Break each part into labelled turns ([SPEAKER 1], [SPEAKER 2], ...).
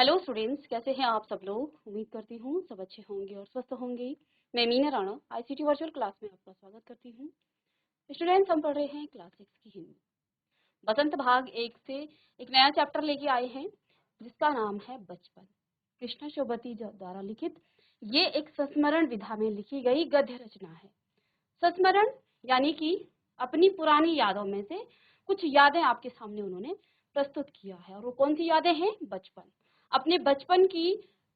[SPEAKER 1] Hello students, कैसे हैं आप सब लोग। उम्मीद करती हूँ सब अच्छे होंगे और स्वस्थ होंगे। मैं Meena Rana ICT virtual class में आपका स्वागत करती हूँ। स्टूडेंट्स, हम पढ़ रहे हैं क्लास 6 की हिंदी बसंत भाग 1 से एक नया चैप्टर लेके आए हैं जिसका नाम है बचपन। कृष्णा शोभती द्वारा लिखित ये एक संस्मरण विधा में लिखी गई गद्य रचना है। संस्मरण यानी कि अपनी पुरानी यादों में से कुछ यादें आपके सामने उन्होंने प्रस्तुत किया है। और वो कौन सी यादें हैं? बचपन। अपने बचपन की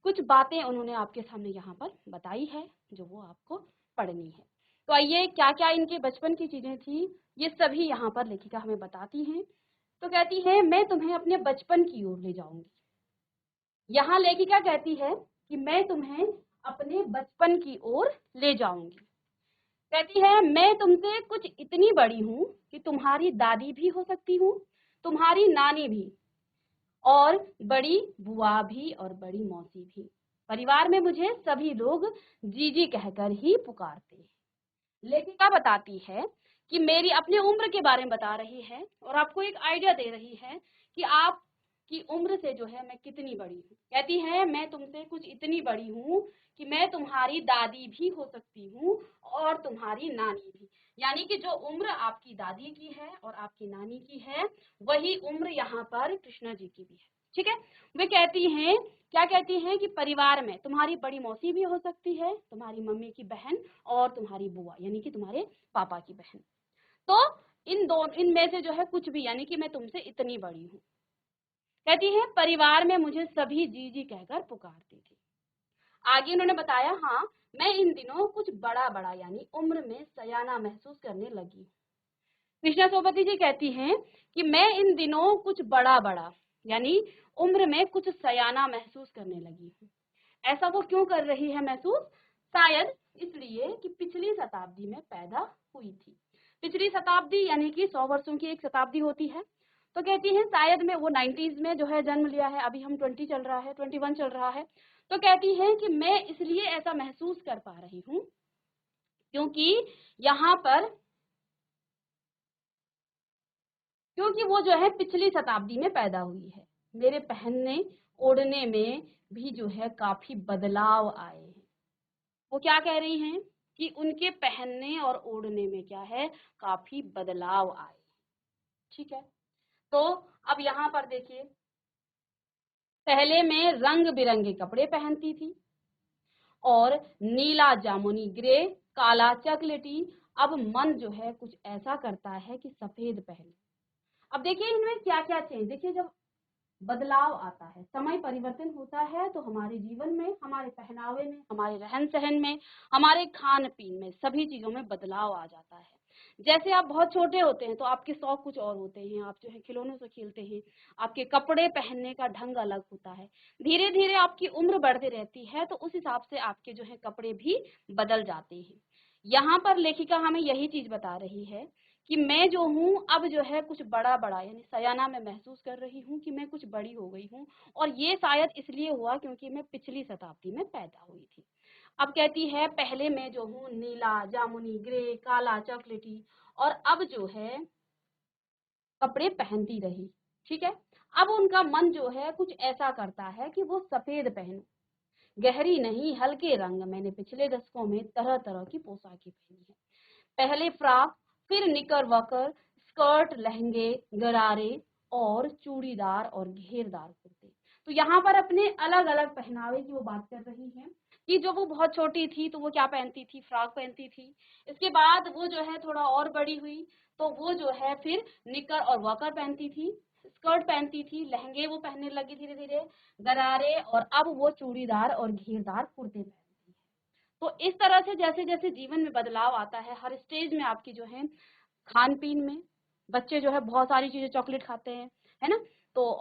[SPEAKER 1] कुछ बातें उन्होंने आपके सामने यहाँ पर बताई है जो वो आपको पढ़नी है। तो आइए, क्या क्या इनके बचपन की चीजें थी ये सभी यहाँ पर लेखिका हमें बताती हैं। तो कहती है, मैं तुम्हें अपने बचपन की ओर ले जाऊंगी। यहाँ लेखिका कहती है कि मैं तुम्हें अपने बचपन की ओर ले जाऊंगी। कहती है, मैं तुमसे कुछ इतनी बड़ी हूँ कि तुम्हारी दादी भी हो सकती हूँ, तुम्हारी नानी भी, और बड़ी बुआ भी, और बड़ी मौसी भी। परिवार में मुझे सभी लोग जीजी कहकर ही पुकारते हैं। लेखिका बताती है कि मेरी अपने उम्र के बारे में बता रही है और आपको एक आइडिया दे रही है कि आप की उम्र से जो है मैं कितनी बड़ी हूँ। कहती है, मैं तुमसे कुछ इतनी बड़ी हूँ कि मैं तुम्हारी दादी भी हो सकती हूँ और तुम्हारी नानी भी। यानी कि जो उम्र आपकी दादी की है और आपकी नानी की है वही उम्र यहाँ पर कृष्णा जी की भी है। ठीक है। वे कहती हैं, क्या कहती हैं कि परिवार में तुम्हारी बड़ी मौसी भी हो सकती है, तुम्हारी मम्मी की बहन, और तुम्हारी बुआ यानी कि तुम्हारे पापा की बहन। तो इनमें से जो है कुछ भी, यानी कि मैं तुमसे इतनी बड़ी हूँ। कहती है, परिवार में मुझे सभी जीजी कहकर पुकारते थे। आगे उन्होंने बताया, हाँ, मैं इन दिनों कुछ बड़ा बड़ा यानी उम्र में सयाना महसूस करने लगी हूँ। कृष्णा सोबती जी कहती हैं कि मैं इन दिनों कुछ बड़ा बड़ा यानी उम्र में कुछ सयाना महसूस करने लगी हूँ। ऐसा वो क्यों कर रही है महसूस? शायद इसलिए कि पिछली शताब्दी में पैदा हुई थी। पिछली शताब्दी यानी कि 100 वर्षों की एक शताब्दी होती है। तो कहती है शायद में वो 90s में जो है जन्म लिया है, अभी हम 20 चल रहा है, 21 चल रहा है। तो कहती है कि मैं इसलिए ऐसा महसूस कर पा रही हूँ क्योंकि यहाँ पर क्योंकि वो जो है पिछली शताब्दी में पैदा हुई है। मेरे पहनने ओढ़ने में भी जो है काफी बदलाव आए हैं। वो क्या कह रही हैं कि उनके पहनने और ओढ़ने में क्या है, काफी बदलाव आए। ठीक है। तो अब यहाँ पर देखिए, पहले मैं रंग बिरंगे कपड़े पहनती थी और नीला जामुनी ग्रे, काला चॉकलेटी। अब मन जो है कुछ ऐसा करता है कि सफेद पहने। अब देखिए इनमें क्या क्या चेंज, देखिए जब बदलाव आता है, समय परिवर्तन होता है, तो हमारे जीवन में, हमारे पहनावे में, हमारे रहन सहन में, हमारे खान पीन में, सभी चीजों में बदलाव आ जाता है। जैसे आप बहुत छोटे होते हैं तो आपके शौक कुछ और होते हैं, आप जो है खिलौनों से खेलते हैं, आपके कपड़े पहनने का ढंग अलग होता है। धीरे धीरे आपकी उम्र बढ़ती रहती है तो उस हिसाब से आपके जो है कपड़े भी बदल जाते हैं। यहाँ पर लेखिका हमें यही चीज बता रही है कि मैं जो हूँ अब जो है कुछ बड़ा बड़ा यानी सयाना मैं महसूस कर रही हूँ कि मैं कुछ बड़ी हो गई हूँ। और ये शायद इसलिए हुआ क्योंकि मैं पिछली शताब्दी में पैदा हुई थी। अब कहती है, पहले मैं जो हूँ नीला जामुनी ग्रे काला चॉकलेटी, और अब जो है कपड़े पहनती रही। ठीक है। अब उनका मन जो है कुछ ऐसा करता है कि वो सफेद पहनूं, गहरी नहीं हल्के रंग। मैंने पिछले दशकों में तरह तरह की पोशाकें पहनी है। पहले फ्रॉक, फिर निकर वकर, स्कर्ट, लहंगे, गरारे और चूड़ीदार और घेरदार कुर्ते। तो यहाँ पर अपने अलग अलग पहनावे की वो बात कर रही हैं कि जो वो बहुत छोटी थी तो वो क्या पहनती थी, फ्रॉक पहनती थी। इसके बाद वो जो है थोड़ा और बड़ी हुई तो वो जो है फिर निकर और वकर पहनती थी, स्कर्ट पहनती थी, लहंगे वो पहनने लगी धीरे धीरे, गरारे, और अब वो चूड़ीदार और घेरदार कुर्ते पहनती है। तो इस तरह से जैसे जैसे जीवन में बदलाव आता है, हर स्टेज में आपकी जो है खान पीन में, बच्चे जो है बहुत सारी चीजें चॉकलेट खाते हैं, है ना। तो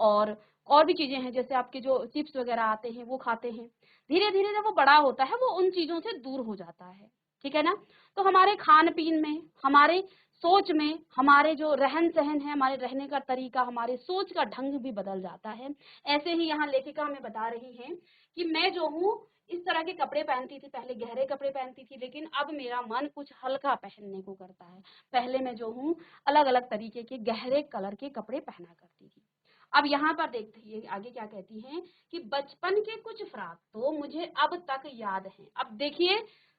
[SPEAKER 1] और भी चीजें हैं, जैसे आपके जो चिप्स वगैरह आते हैं वो खाते हैं। धीरे धीरे जब वो बड़ा होता है वो उन चीजों से दूर हो जाता है। ठीक है ना। तो हमारे खान पीन में, हमारे सोच में, हमारे जो रहन सहन है, हमारे रहने का तरीका, हमारे सोच का ढंग भी बदल जाता है। ऐसे ही यहाँ लेखिका हमें बता रही है कि मैं जो हूँ इस तरह के कपड़े पहनती थी, पहले गहरे कपड़े पहनती थी, लेकिन अब मेरा मन कुछ हल्का पहनने को करता है। पहले मैं जो हूँ अलग अलग तरीके के गहरे कलर के कपड़े पहना करती थी, अब यहाँ पर देखते हैं आगे क्या कहती हैं कि बचपन के कुछ फ्रॉक तो मुझे अब तक याद हैं। अब देखिए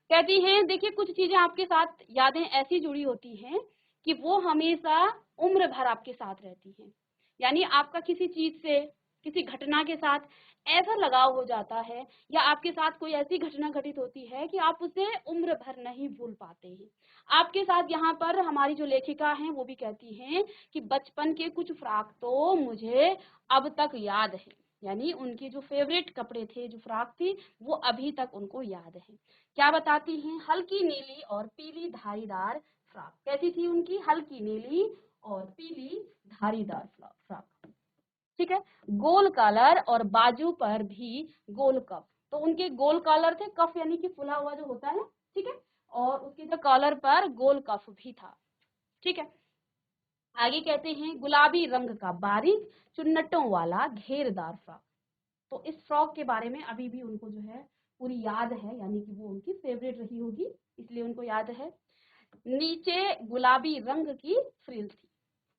[SPEAKER 1] कहती हैं, देखिए कुछ चीजें आपके साथ यादें ऐसी जुड़ी होती हैं कि वो हमेशा उम्र भर आपके साथ रहती हैं। यानी आपका किसी चीज से, किसी घटना के साथ ऐसा लगाव हो जाता है या आपके साथ कोई ऐसी घटना घटित होती है कि आप उसे उम्र भर नहीं भूल पाते हैं। आपके साथ यहाँ पर हमारी जो लेखिका हैं वो भी कहती हैं कि बचपन के कुछ फ्रॉक तो मुझे अब तक याद है। यानी उनके जो फेवरेट कपड़े थे, जो फ्रॉक थी, वो अभी तक उनको याद है। क्या बताती हैं? हल्की नीली और पीली धारीदार फ्रॉक। कैसी थी उनकी? हल्की नीली और पीली धारीदार फ्रॉक। ठीक है। गोल कॉलर और बाजू पर भी गोल कफ। तो उनके गोल कॉलर थे, कफ यानी कि फुला हुआ जो होता है, ठीक है, और उसके जो कॉलर पर गोल कफ भी था। ठीक है। आगे कहते हैं गुलाबी रंग का बारीक चुन्नटों वाला घेरदार फ्रॉक। तो इस फ्रॉक के बारे में अभी भी उनको जो है पूरी याद है, यानी कि वो उनकी फेवरेट रही होगी, इसलिए उनको याद है। नीचे गुलाबी रंग की फ्रिल थी।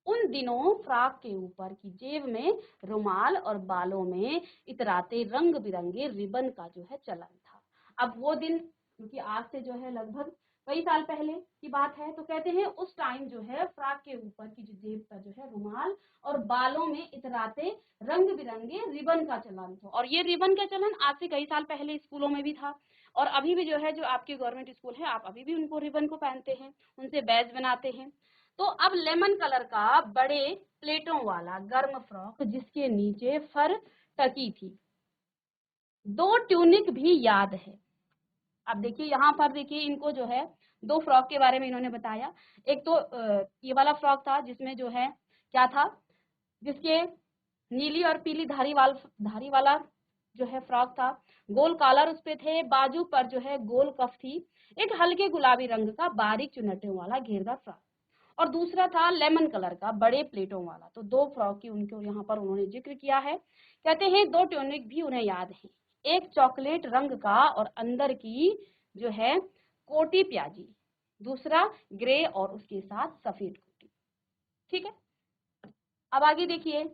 [SPEAKER 1] उन दिनों फ्रॉक के ऊपर की जेब में रुमाल और बालों में इतराते रंग बिरंगे रिबन का जो है चलन था। अब वो दिन, क्योंकि आज से जो है लगभग कई साल पहले की बात है, तो कहते हैं उस टाइम जो है फ्रॉक के ऊपर की जो जेब पर जो है रुमाल और बालों में इतराते रंग बिरंगे रिबन का चलन था। और ये रिबन का चलन आज से कई साल पहले स्कूलों में भी था, और अभी भी जो है, जो आपके गवर्नमेंट स्कूल है, आप अभी भी उनको रिबन को पहनते हैं, उनसे बैज बनाते हैं। तो अब लेमन कलर का बड़े प्लेटों वाला गर्म फ्रॉक जिसके नीचे फर टकी थी, दो ट्यूनिक भी याद है। अब देखिए यहाँ पर, देखिए इनको जो है दो फ्रॉक के बारे में इन्होंने बताया। एक तो ये वाला फ्रॉक था जिसमें जो है क्या था, जिसके नीली और पीली धारी वाला जो है फ्रॉक था, गोल कॉलर उस पे थे, बाजू पर जो है गोल कफ थी, एक हल्के गुलाबी रंग का बारीक चुन्नटों वाला घेरदार फ्रॉक, और दूसरा था लेमन कलर का बड़े प्लेटों वाला। तो दो फ्रॉक की उनको यहाँ पर उन्होंने जिक्र किया है। कहते हैं दो ट्यूनिक भी उन्हें याद है, एक चॉकलेट रंग का और अंदर की जो है कोटी प्याजी, दूसरा ग्रे और उसके साथ सफेद कोटी। ठीक है। अब आगे देखिए,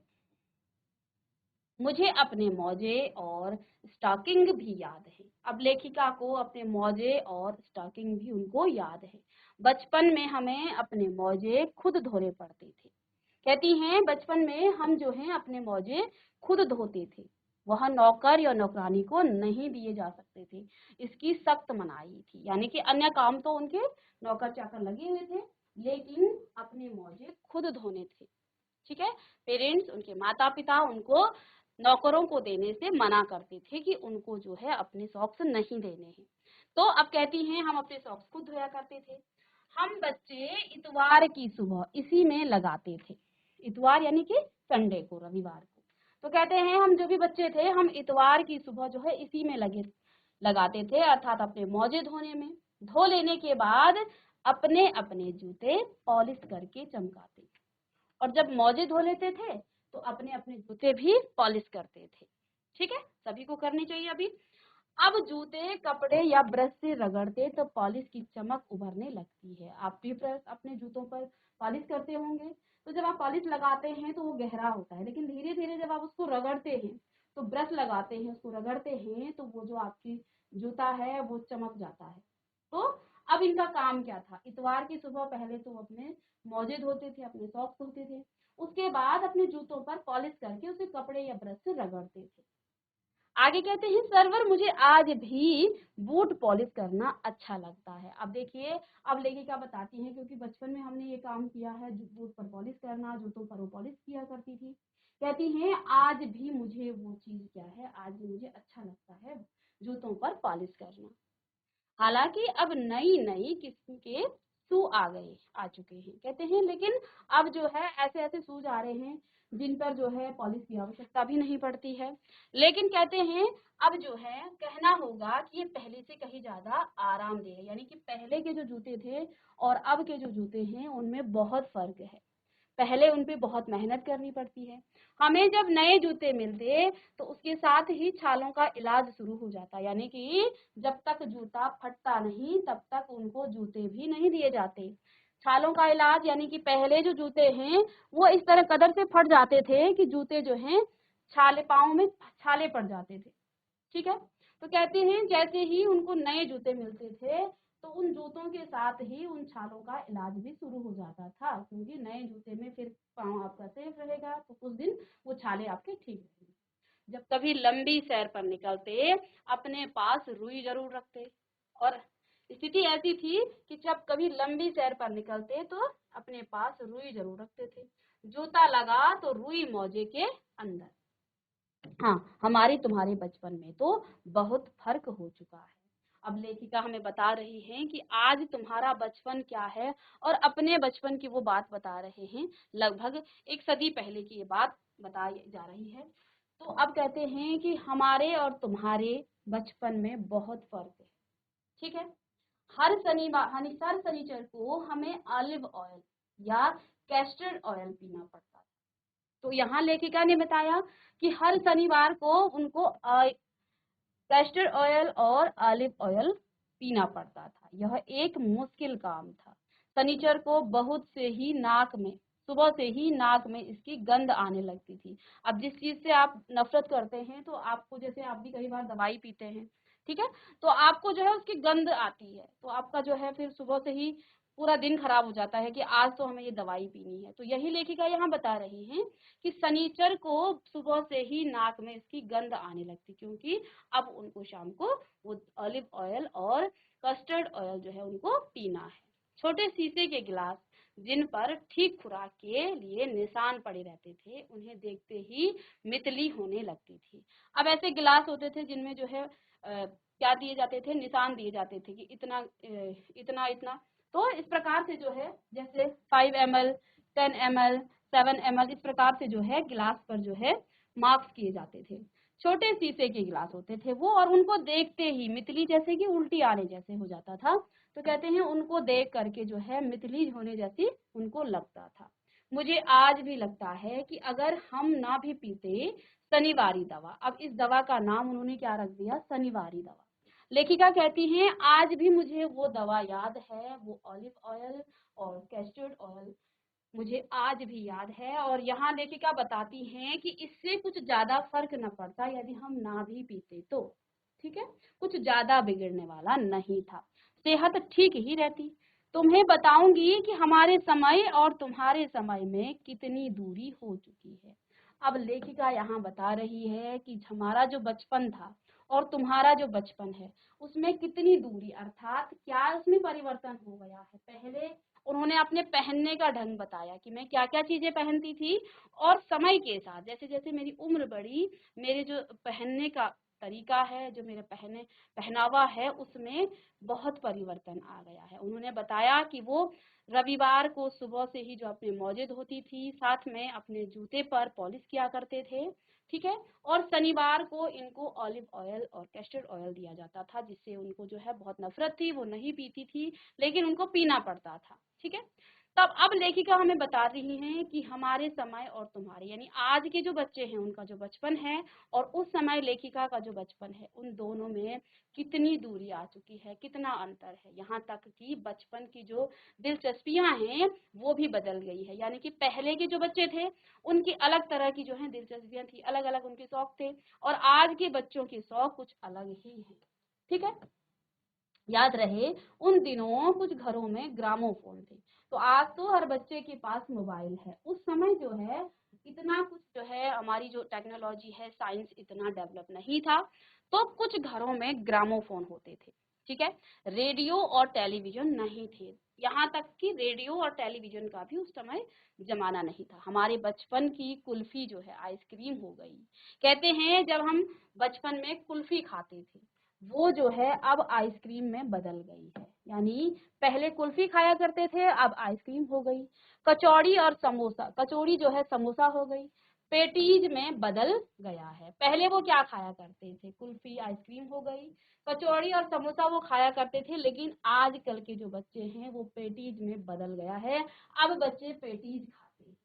[SPEAKER 1] मुझे अपने मोजे और स्टॉकिंग भी याद है। अब लेखिका को अपने मोजे और स्टॉकिंग भी उनको याद है। बचपन में हमें अपने मोजे खुद धोने पड़ते थे। कहती हैं बचपन में हम जो हैं अपने मोजे खुद धोते थे, वह नौकर या नौकरानी को नहीं दिए जा सकते थे, इसकी सख्त मनाही थी। यानी कि अन्य काम तो उनके नौकर चाकर लगे हुए थे, लेकिन अपने मोजे खुद धोने थे। ठीक है। पेरेंट्स, उनके माता पिता उनको नौकरों को देने से मना करते थे कि उनको जो है अपने सॉक्स नहीं देने हैं। तो अब कहती हैं हम अपने सॉक्स खुद धोया करते थे। हम बच्चे इतवार की सुबह इसी में लगाते थे। इतवार यानी कि संडे को, रविवार को। तो कहते हैं हम जो भी बच्चे थे, हम इतवार की सुबह जो है इसी में लगाते थे, अर्थात अपने मोजे धोने में। धो लेने के बाद अपने अपने जूते पॉलिश करके चमकाते, और जब मोजे धो लेते थे तो अपने अपने जूते भी पॉलिश करते थे। ठीक है, सभी को करनी चाहिए। अभी अब जूते कपड़े या ब्रश से रगड़ते तो पॉलिश की चमक उभरने लगती है। आप भी ब्रश अपने जूतों पर पॉलिश करते होंगे, तो जब आप पॉलिश लगाते हैं तो वो गहरा होता है, लेकिन धीरे धीरे जब आप उसको रगड़ते हैं, तो ब्रश लगाते हैं, उसको रगड़ते हैं, तो वो जो आपकी जूता है वो चमक जाता है। तो अब इनका काम क्या था? इतवार की सुबह पहले तो अपने मोजे धोते थे, अपने सॉक्स धोते थे, उसके बाद अपने जूतों पर पॉलिश करके उसे कपड़े या ब्रश से रगड़ते थे। आगे कहते हैं सरवर मुझे आज भी बूट पॉलिश करना अच्छा लगता है। अब देखिए, अब लेखिका बताती हैं क्योंकि बचपन में हमने ये काम किया है, बूट पर पॉलिश करना, जूतों पर वो पॉलिश किया करती थी। कहती हैं आज भी मुझे वो चीज क्या है, आज भी मुझे अच्छा लगता है जूतों पर पॉलिश करना। हालांकि अब नई नई किस्म के शू आ चुके हैं, कहते हैं, लेकिन अब जो है ऐसे ऐसे शूज आ रहे हैं जिन पर जो है पॉलिश की आवश्यकता भी नहीं पड़ती है। लेकिन कहते हैं अब जो है कहना होगा कि ये पहले से कहीं ज्यादा आरामदेह है। यानी कि पहले के जो जूते थे और अब के जो जूते हैं उनमें बहुत फर्क है। पहले उन पे बहुत मेहनत करनी पड़ती है। हमें जब नए जूते मिलते तो उसके साथ ही छालों का इलाज शुरू हो जाता, यानी कि जब तक जूता फटता नहीं तब तक उनको जूते भी नहीं दिए जाते। छालों का इलाज यानी कि पहले जो जूते हैं वो इस तरह कदर से फट जाते थे कि जूते जो हैं छाले, पाँव में छाले पड़ जाते थे। ठीक है, तो कहते हैं जैसे ही उनको नए जूते मिलते थे तो उन जूतों के साथ ही उन छालों का इलाज भी शुरू हो जाता था, क्योंकि नए जूते में फिर पाँव आपका सेफ रहेगा तो कुछ दिन वो छाले आपके ठीक रहेंगे। जब कभी लंबी सैर पर निकलते अपने पास रुई जरूर रखते, और स्थिति ऐसी थी कि जब कभी लंबी सैर पर निकलते तो अपने पास रुई जरूर रखते थे। जूता लगा तो रुई मोजे के अंदर। हाँ, हमारी तुम्हारे बचपन में तो बहुत फर्क हो चुका है। अब लेखिका हमें बता रही हैं कि आज तुम्हारा बचपन क्या है और अपने बचपन की वो बात बता रहे हैं। लगभग एक सदी पहले की ये बात बताई जा रही है। तो अब कहते हैं कि हमारे और तुम्हारे बचपन में बहुत फर्क है। ठीक है, हर शनिचर को हमें ऑलिव ऑयल या कैस्टर ऑयल पीना पड़ता है। तो यहाँ लेखिका ने बताया कि हर शनिवार को उनको कैस्टर ऑयल और ऑलिव ऑयल पीना पड़ता था। यह एक मुश्किल काम था। शनिचर को बहुत से ही नाक में, सुबह से ही नाक में इसकी गंध आने लगती थी। अब जिस चीज से आप नफरत करते हैं तो आपको, जैसे आप भी कई बार दवाई पीते हैं, ठीक है, तो आपको जो है उसकी गंध आती है, तो आपका जो है फिर सुबह से ही पूरा दिन खराब हो जाता है कि आज तो हमें ये दवाई पीनी है। तो यही लेखिका यहाँ बता रही हैं कि शनिचर को सुबह से ही नाक में इसकी गंध आने लगती, क्योंकि अब उनको शाम को वो ऑलिव ऑयल और कस्टर्ड ऑयल जो है उनको पीना है। छोटे शीशे के गिलास जिन पर ठीक खुराक के लिए निशान पड़े रहते थे, उन्हें देखते ही मितली होने लगती थी। अब ऐसे गिलास होते थे जिनमें जो है क्या दिए जाते थे, निशान दिए जाते थे कि इतना इतना इतना। तो इस प्रकार से जो है जैसे 5 ml, 10 ml, 7 ml, इस प्रकार से जो है गिलास पर जो है मार्क्स किए जाते थे। छोटे शीशे के गिलास होते थे वो, और उनको देखते ही मितली जैसे कि उल्टी आने जैसे हो जाता था। तो कहते हैं उनको देख करके जो है मितली होने जैसी उनको लगता था। मुझे आज भी लगता है कि अगर हम ना भी पीते शनिवारी दवा, अब इस दवा का नाम उन्होंने क्या रख दिया, शनिवारी दवा। लेखिका कहती हैं आज भी मुझे वो दवा याद है, वो ऑलिव ऑयल और कैस्टर्ड ऑयल मुझे आज भी याद है। और यहाँ लेखिका बताती हैं कि इससे कुछ ज्यादा फर्क न पड़ता यदि हम ना भी पीते तो, ठीक है, कुछ ज्यादा बिगड़ने वाला नहीं था, सेहत ठीक ही रहती। तुम्हें बताऊंगी कि हमारे समय और तुम्हारे समय में कितनी दूरी हो चुकी है। अब लेखिका यहाँ बता रही है कि हमारा जो बचपन था और तुम्हारा जो बचपन है उसमें कितनी दूरी, अर्थात क्या उसमें परिवर्तन हो गया है। पहले उन्होंने अपने पहनने का ढंग बताया कि मैं क्या क्या चीजें पहनती थी, और समय के साथ जैसे जैसे मेरी उम्र बढ़ी, मेरे जो पहनने का तरीका है, जो मेरे पहनावा है, उसमें बहुत परिवर्तन आ गया है। उन्होंने बताया कि वो रविवार को सुबह से ही जो अपने मोजे धोती थी, साथ में अपने जूते पर पॉलिश किया करते थे, ठीक है, और शनिवार को इनको ऑलिव ऑयल और कैस्टर ऑयल दिया जाता था, जिससे उनको जो है बहुत नफरत थी, वो नहीं पीती थी लेकिन उनको पीना पड़ता था। ठीक है, तब अब लेखिका हमें बता रही हैं कि हमारे समय और तुम्हारे, यानी आज के जो बच्चे हैं उनका जो बचपन है और उस समय लेखिका का जो बचपन है, उन दोनों में कितनी दूरी आ चुकी है, कितना अंतर है। यहाँ तक कि बचपन की जो दिलचस्पियां हैं वो भी बदल गई है, यानी कि पहले के जो बच्चे थे उनकी अलग तरह की जो है दिलचस्पियां थी, अलग अलग उनके शौक थे, और आज के बच्चों के शौक कुछ अलग ही है। ठीक है, याद रहे उन दिनों कुछ घरों में ग्रामोफोन थे, तो आज तो हर बच्चे के पास मोबाइल है। उस समय जो है इतना कुछ जो है हमारी जो टेक्नोलॉजी है, साइंस इतना डेवलप नहीं था, तो कुछ घरों में ग्रामोफोन होते थे। ठीक है, रेडियो और टेलीविजन नहीं थे, यहाँ तक कि रेडियो और टेलीविजन का भी उस समय जमाना नहीं था। हमारे बचपन की कुल्फी जो है आइसक्रीम हो गई। कहते हैं जब हम बचपन में कुल्फी खाते थे वो जो है अब आइसक्रीम में बदल गई है, यानी पहले कुल्फी खाया करते थे अब आइसक्रीम हो गई। कचौड़ी और समोसा, कचौड़ी जो है समोसा हो गई, पेटीज में बदल गया है। पहले वो क्या खाया करते थे, कुल्फी आइसक्रीम हो गई, कचौड़ी और समोसा वो खाया करते थे, लेकिन आजकल के जो बच्चे हैं वो पेटीज में बदल गया है। अब बच्चे पेटीज खाते हैं,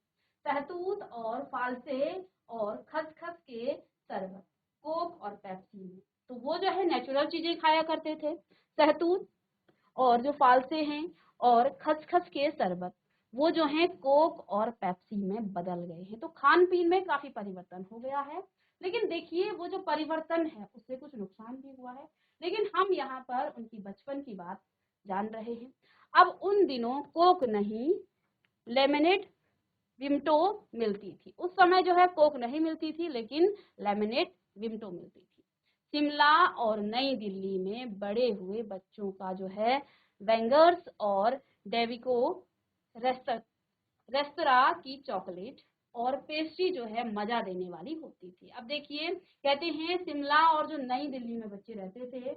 [SPEAKER 1] सहतूत और फालसे और खसखस के शरबत, कोक और पेप्सी में। तो वो जो है नेचुरल चीजें खाया करते थे, सहतूत और जो फालसे हैं और खसखस के शरबत वो जो है कोक और पेप्सी में बदल गए हैं। तो खान पीन में काफी परिवर्तन हो गया है। लेकिन देखिए वो जो परिवर्तन है उससे कुछ नुकसान भी हुआ है। लेकिन हम यहाँ पर उनकी बचपन की बात जान रहे हैं। अब उन दिनों कोक नहीं, लेमनेड, विमटो मिलती थी। उस समय जो है कोक नहीं मिलती थी, लेकिन लेमनेड, विमटो मिलती थी। शिमला और नई दिल्ली में बड़े हुए बच्चों का जो है वेंगर्स और डेविको रेस्तरां की चॉकलेट और पेस्ट्री जो है मजा देने वाली होती थी। अब देखिए कहते हैं शिमला और जो नई दिल्ली में बच्चे रहते थे,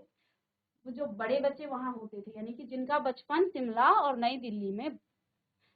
[SPEAKER 1] वो जो बड़े बच्चे वहां होते थे, यानी कि जिनका बचपन शिमला और नई दिल्ली में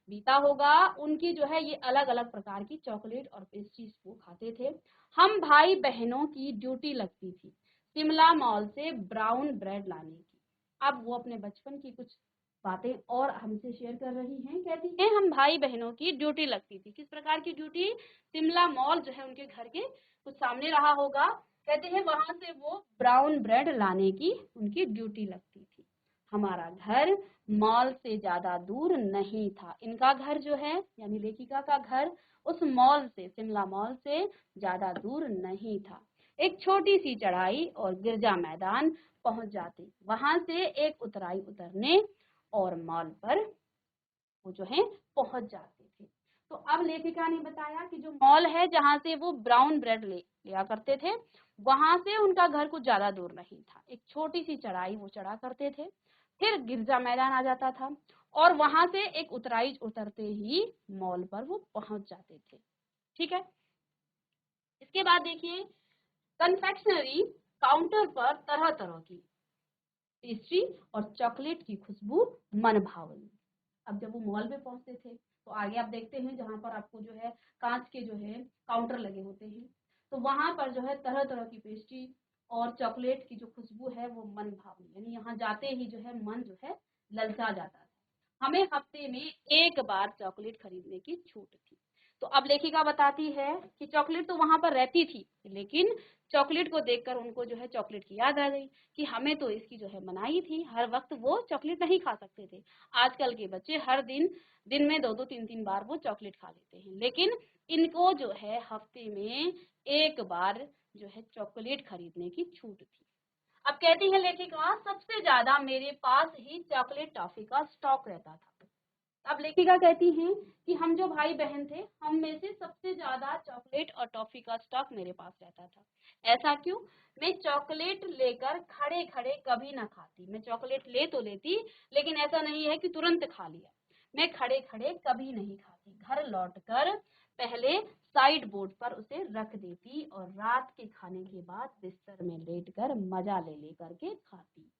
[SPEAKER 1] बीता होगा, उनकी जो है ये अलग अलग प्रकार की चॉकलेट और पेस्ट्रीज को खाते थे। हम भाई बहनों की ड्यूटी लगती थी शिमला मॉल से ब्राउन ब्रेड लाने की। अब वो अपने बचपन की कुछ बातें और हमसे शेयर कर रही हैं। कहती हैं हम भाई बहनों की ड्यूटी लगती थी। किस प्रकार की ड्यूटी? शिमला मॉल जो है उनके घर के कुछ सामने रहा होगा। कहते हैं वहां से वो ब्राउन ब्रेड लाने की उनकी ड्यूटी लगती थी। हमारा घर मॉल से ज्यादा दूर नहीं था। इनका घर जो है यानी लेखिका का घर उस मॉल से, शिमला मॉल से ज्यादा दूर नहीं था। एक छोटी सी चढ़ाई और गिरजा मैदान पहुंच जाते, वहां से एक उतराई उतरने और मॉल पर वो जो है पहुंच जाते थे। तो अब लेखिका ने बताया कि जो मॉल है जहां से वो ब्राउन ब्रेड लिया करते थे, वहां से उनका घर कुछ ज्यादा दूर नहीं था। एक छोटी सी चढ़ाई वो चढ़ा करते थे, फिर गिरजा मैदान आ जाता था और वहां से एक उतराई उतरते ही मॉल पर वो पहुंच जाते थे। ठीक है। इसके बाद देखिए कन्फेक्शनरी काउंटर पर तरह तरह की पेस्ट्री और चॉकलेट की खुशबू मन भावनी। अब जब वो मॉल में पहुंचते थे तो आगे आप देखते हैं जहां पर आपको जो है कांच के जो है काउंटर लगे होते हैं, तो वहां पर जो है तरह तरह की पेस्ट्री और चॉकलेट की जो खुशबू है वो मन भावनी, यानी यहाँ जाते ही जो है मन जो है ललचा जाता था। हमें हफ्ते में एक बार चॉकलेट खरीदने की छूट थी। तो अब लेखिका बताती है कि चॉकलेट तो वहां पर रहती थी, लेकिन चॉकलेट को देखकर उनको जो है चॉकलेट की याद आ गई कि हमें तो इसकी जो है मनाही थी, हर वक्त वो चॉकलेट नहीं खा सकते थे। आजकल के बच्चे हर दिन दिन में 2-2 3-3 बार वो चॉकलेट खा लेते हैं, लेकिन इनको जो है हफ्ते में एक बार जो है चॉकलेट खरीदने की छूट थी। अब कहती है लेखिका सबसे ज्यादा मेरे पास ही चॉकलेट टॉफी का स्टॉक रहता था। अब लेखिका कहती हैं कि हम जो भाई बहन थे, हम में से सबसे ज्यादा चॉकलेट और टॉफी का स्टॉक मेरे पास रहता था। ऐसा क्यों? मैं चॉकलेट लेकर खड़े खड़े कभी ना खाती। मैं चॉकलेट ले तो लेती, लेकिन ऐसा नहीं है कि तुरंत खा लिया। मैं खड़े खड़े कभी नहीं खाती। घर लौटकर पहले साइड बोर्ड पर उसे रख देती और रात के खाने के बाद बिस्तर में लेटकर मजा ले लेकर के खाती।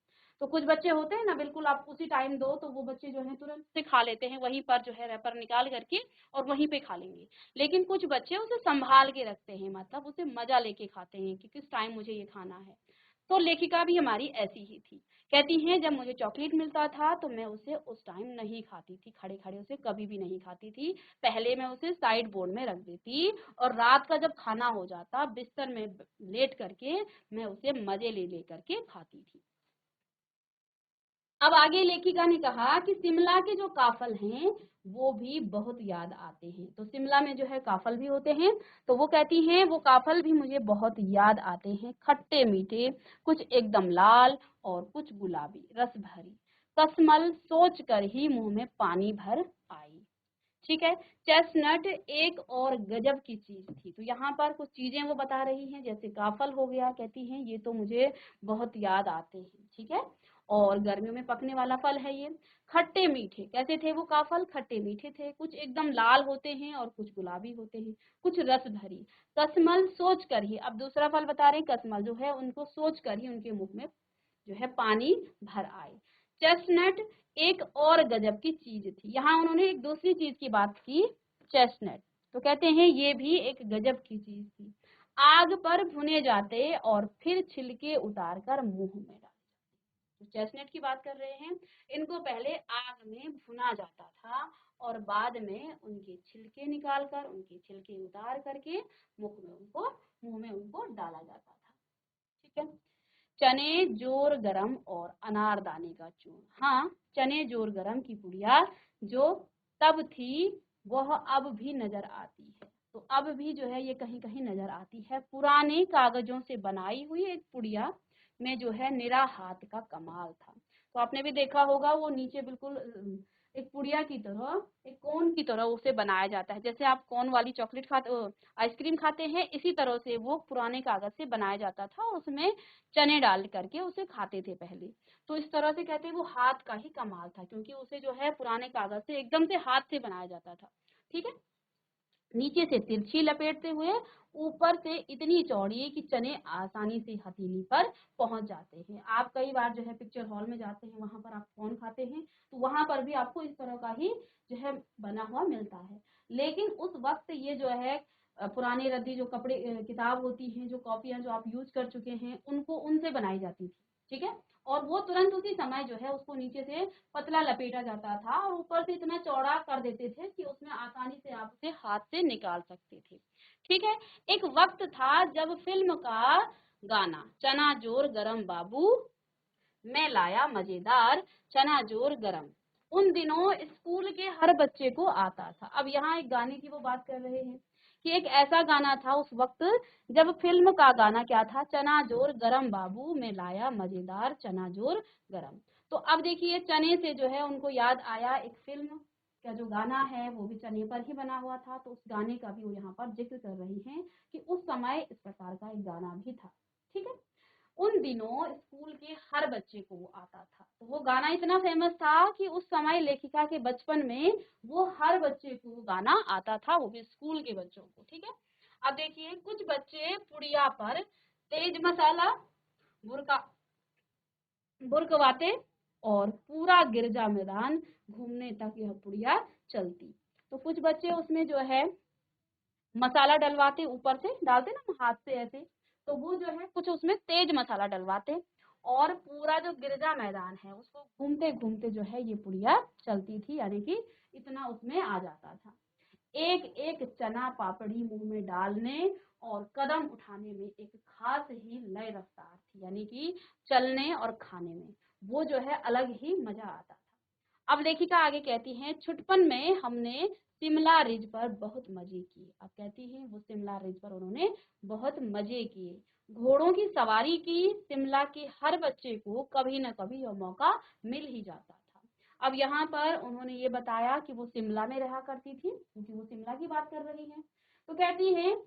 [SPEAKER 1] तो कुछ बच्चे होते हैं ना, बिल्कुल आप उसी टाइम दो तो वो बच्चे जो है तुरंत से खा लेते हैं, वहीं पर जो है रैपर निकाल करके और वहीं पे खा लेंगे। लेकिन कुछ बच्चे उसे संभाल के रखते हैं, मतलब उसे मजा लेके खाते हैं कि किस टाइम मुझे ये खाना है। तो लेखिका भी हमारी ऐसी ही थी। कहती हैं जब मुझे चॉकलेट मिलता था तो मैं उसे उस टाइम नहीं खाती थी, खड़े खड़े उसे कभी भी नहीं खाती थी। पहले मैं उसे साइड बोर्ड में रख देती और रात का जब खाना हो जाता बिस्तर में लेट करके मैं उसे मजे ले ले करके खाती थी। अब आगे लेखिका ने कहा कि शिमला के जो काफल हैं वो भी बहुत याद आते हैं। तो शिमला में जो है काफल भी होते हैं, तो वो कहती हैं वो काफल भी मुझे बहुत याद आते हैं। खट्टे मीठे, कुछ एकदम लाल और कुछ गुलाबी, रस भरी कसमल सोच कर ही मुंह में पानी भर आई। ठीक है। चेस्टनट एक और गजब की चीज थी। तो यहाँ पर कुछ चीजें वो बता रही हैं, जैसे काफल हो गया, कहती हैं ये तो मुझे बहुत याद आते हैं। ठीक है। और गर्मियों में पकने वाला फल है ये। खट्टे मीठे, कैसे थे वो काफल? खट्टे मीठे थे, कुछ एकदम लाल होते हैं और कुछ गुलाबी होते हैं, कुछ रस भरी। कसमल सोच कर ही, अब दूसरा फल बता रहे हैं, कसमल जो है उनको सोच कर ही उनके मुख में जो है पानी भर आए। चेस्टनट एक और गजब की चीज थी। यहाँ उन्होंने एक दूसरी चीज की बात की, चेस्टनट। तो कहते हैं ये भी एक गजब की चीज थी। आग पर भुने जाते और फिर छिलके उतार कर मुंह में डाले। तो चेस्टनट की बात कर रहे हैं, इनको पहले आग में भुना जाता था और बाद में उनके छिलके निकाल कर, उनके छिलके उतार करके मुंह में उनको डाला जाता था। ठीक है। चने जोर गरम और अनारदाने का चूर्ण। हाँ, चने जोर गरम की पुड़िया जो तब थी वह अब भी नजर आती है। तो अब भी जो है ये कहीं कहीं नजर आती है। पुराने कागजों से बनाई हुई एक पुड़िया में जो है निरा हाथ का कमाल था। तो आपने भी देखा होगा वो नीचे बिल्कुल एक पुड़िया की तरह, एक कोन की तरह उसे बनाया जाता है। जैसे आप कोन वाली चॉकलेट खाते, आइसक्रीम खाते हैं, इसी तरह से वो पुराने कागज से बनाया जाता था और उसमें चने डाल करके उसे खाते थे पहले। तो इस तरह से कहते हैं वो हाथ का ही कमाल था, क्योंकि उसे जो है पुराने कागज से एकदम से हाथ से बनाया जाता था। ठीक है, नीचे से तिरछी लपेटते हुए ऊपर से इतनी चौड़ी कि चने आसानी से हथेली पर पहुंच जाते हैं। आप कई बार जो है पिक्चर हॉल में जाते हैं, वहां पर आप कौन खाते हैं, तो वहां पर भी आपको इस तरह का ही जो है बना हुआ मिलता है। लेकिन उस वक्त ये जो है पुरानी रद्दी जो कपड़े किताब होती हैं, जो कॉपियां जो आप यूज कर चुके हैं, उनको उनसे बनाई जाती थी। ठीक है, और वो तुरंत उसी समय जो है उसको नीचे से पतला लपेटा जाता था और ऊपर से इतना चौड़ा कर देते थे कि उसमें आसानी से आप उसे हाथ से निकाल सकते थे। ठीक है, एक वक्त था जब फिल्म का गाना चना जोर गरम बाबू मैं लाया मजेदार चना जोर गरम उन दिनों स्कूल के हर बच्चे को आता था। अब यहाँ एक गाने की वो बात कर रहे हैं कि एक ऐसा गाना था उस वक्त जब फिल्म का गाना क्या था, चना जोर गरम बाबू मैं लाया मजेदार चना जोर गरम। तो अब देखिए चने से जो है उनको याद आया, एक फिल्म का जो गाना है वो भी चने पर ही बना हुआ था, तो उस गाने का भी वो यहाँ पर जिक्र कर रही हैं कि उस समय इस प्रकार का एक गाना भी था। ठीक है, उन दिनों स्कूल के हर बच्चे को वो आता था। तो वो गाना इतना फेमस था कि उस समय लेखिका के बचपन में वो हर बच्चे को वो गाना आता था, वो भी स्कूल के बच्चों को। ठीक है, अब देखिए कुछ बच्चे पुड़िया पर तेज मसाला बुरका बुरकवाते और पूरा गिरजा मैदान घूमने तक यह पुड़िया चलती। तो कुछ बच्चे उसमें जो है मसाला डलवाते, ऊपर से डालते ना हाथ से ऐसे, तो वो जो है कुछ उसमें तेज मसाला डलवाते और पूरा जो गिरजा मैदान है उसको घूमते घूमते जो है ये पुड़िया चलती थी, यानी कि इतना उसमें आ जाता था। एक एक चना पापड़ी मुंह में डालने और कदम उठाने में एक खास ही लय रफ्तार थी, यानी कि चलने और खाने में वो जो है अलग ही मजा आता था। अब लेखिका आगे कहती हैं, छुटपन में हमने शिमला रिज पर बहुत मजे किए। अब कहती हैं वो शिमला रिज पर उन्होंने बहुत मजे किए, घोड़ों की सवारी की। शिमला के हर बच्चे को कभी न कभी यह मौका मिल ही जाता था। अब यहाँ पर उन्होंने ये बताया कि वो शिमला में रहा करती थी, क्योंकि वो शिमला की बात कर रही हैं। तो कहती हैं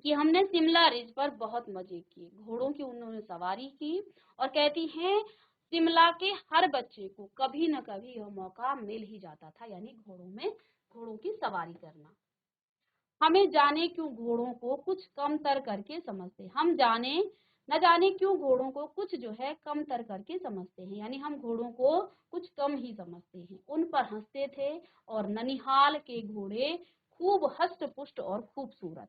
[SPEAKER 1] कि हमने शिमला रिज पर बहुत मजे किए, घोड़ों की उन्होंने सवारी की, और कहती हैं शिमला के हर बच्चे को कभी न कभी यह मौका मिल ही जाता था, यानी घोड़ों की सवारी करना। हमें जाने क्यों घोड़ों को कुछ कम तर करके समझते, हम जाने न जाने क्यों घोड़ों को कुछ जो है कम तर करके समझते हैं, यानी हम घोड़ों को कुछ कम ही समझते हैं, उन पर हंसते थे। और ननिहाल के घोड़े खूब हष्ट पुष्ट और खूबसूरत।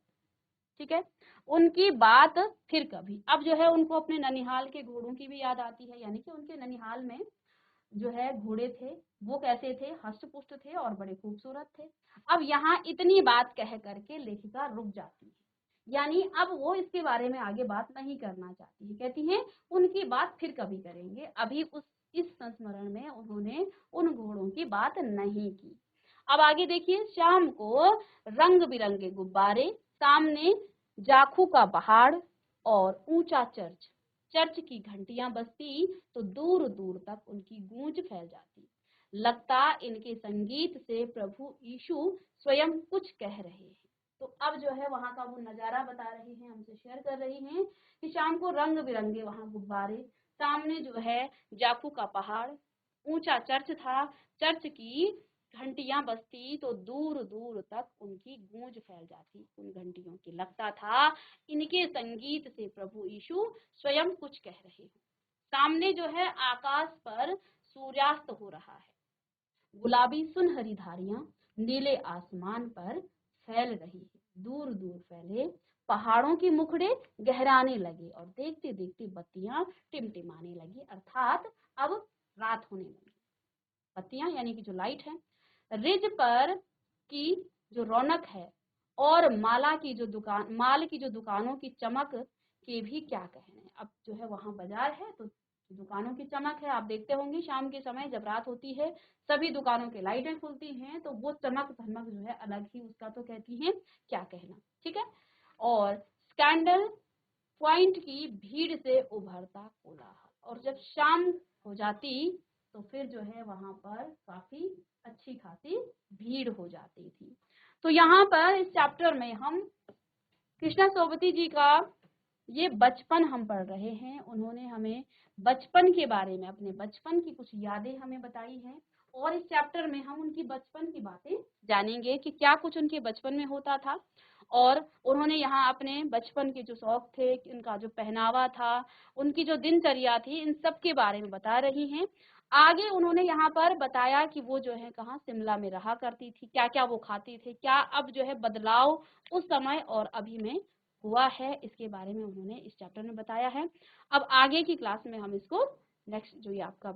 [SPEAKER 1] ठीक है, उनकी बात फिर कभी। अब जो है उनको अपने ननिहाल के घोड़ों की भी याद आती है, यानी कि उनके ननिहाल में जो है घोड़े थे, वो कैसे थे, हष्ट पुष्ट थे और बड़े खूबसूरत थे। अब यहाँ इतनी बात कह करके लेखिका रुक जाती है, यानी अब वो इसके बारे में आगे बात नहीं करना चाहती है। कहती हैं उनकी बात फिर कभी करेंगे, अभी इस संस्मरण में उन्होंने उन घोड़ों की बात नहीं की। अब आगे देखिए, शाम को रंग बिरंगे गुब्बारे, सामने जाखू का पहाड़ और ऊंचा चर्च, चर्च की घंटियां बजती तो दूर दूर तक उनकी गूंज फैल जाती। लगता इनके संगीत से प्रभु यीशु स्वयं कुछ कह रहे हैं। तो अब जो है वहां का वो नजारा बता रही हैं, हमसे शेयर कर रही हैं कि शाम को रंग बिरंगे वहां गुब्बारे, सामने जो है जाखू का पहाड़, ऊंचा चर्च था, चर्च की घंटियां बजती तो दूर दूर तक उनकी गूंज फैल जाती उन घंटियों की। लगता था इनके संगीत से प्रभु यीशु स्वयं कुछ कह रहे हैं। सामने जो है आकाश पर सूर्यास्त हो रहा है, गुलाबी सुनहरी धारियां नीले आसमान पर फैल रही है, दूर दूर फैले पहाड़ों के मुखड़े गहराने लगे और देखते देखते बत्तियां टिमटिमाने लगी, अर्थात अब रात होने लगी। बत्तियां यानी कि जो लाइट है, रिज पर की जो रौनक है और माल की जो दुकानों की चमक के भी क्या कहने। अब जो है वहाँ बाजार है तो दुकानों की चमक है, आप देखते होंगे शाम के समय जब रात होती है सभी दुकानों की लाइटें खुलती हैं तो वो चमक धमक जो है अलग ही उसका तो कहती हैं क्या कहना। ठीक है। और स्कैंडल पॉइंट की भीड़ से उभरता कोलाहल, और जब शाम हो जाती तो फिर जो है वहां पर काफी अच्छी खासी भीड़ हो जाती थी। तो यहाँ पर इस चैप्टर में हम कृष्णा सोबती जी का ये बचपन हम पढ़ रहे हैं। उन्होंने हमें बचपन के बारे में, अपने बचपन की कुछ यादें हमें बताई हैं और इस चैप्टर में हम उनकी बचपन की बातें जानेंगे कि क्या कुछ उनके बचपन में होता था। और उन्होंने यहाँ अपने बचपन के जो शौक थे, उनका जो पहनावा था, उनकी जो दिनचर्या थी, इन सब के बारे में बता रही हैं। आगे उन्होंने यहाँ पर बताया कि वो जो है कहाँ शिमला में रहा करती थी, क्या क्या वो खाती थी, क्या अब जो है बदलाव उस समय और अभी में हुआ है, इसके बारे में उन्होंने इस चैप्टर में बताया है। अब आगे की क्लास में हम इसको नेक्स्ट जो ये आपका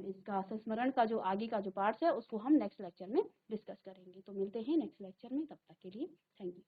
[SPEAKER 1] इसका संस्मरण का जो आगे का जो पार्ट है उसको हम नेक्स्ट लेक्चर में डिस्कस करेंगे। तो मिलते हैं नेक्स्ट लेक्चर में, तब तक के लिए थैंक यू।